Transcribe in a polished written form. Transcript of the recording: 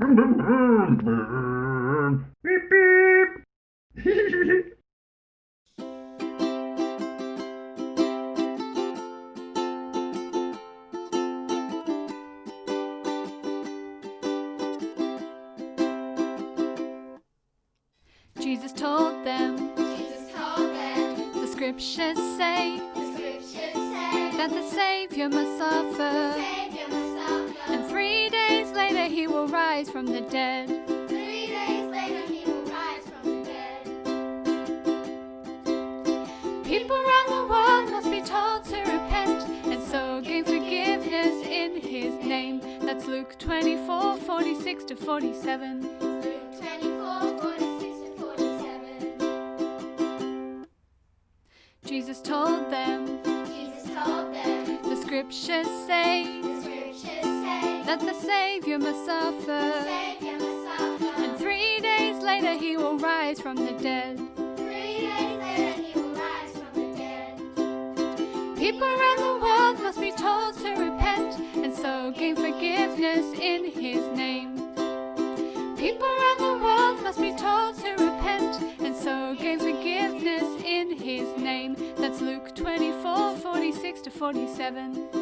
Beep beep. Jesus told them, the scriptures say that the Saviour must suffer, and 3 days later he will rise from the dead. People around the world must be told to repent and so gain forgiveness in his name. That's Luke 24:46-47. Jesus told them, the scriptures say that the Saviour must suffer, and 3 days later he will rise from the dead. People around the world must be told to repent and so gain forgiveness in his name. People around the world must be told to repent and so gain forgiveness in his name. That's Luke 24:46-47.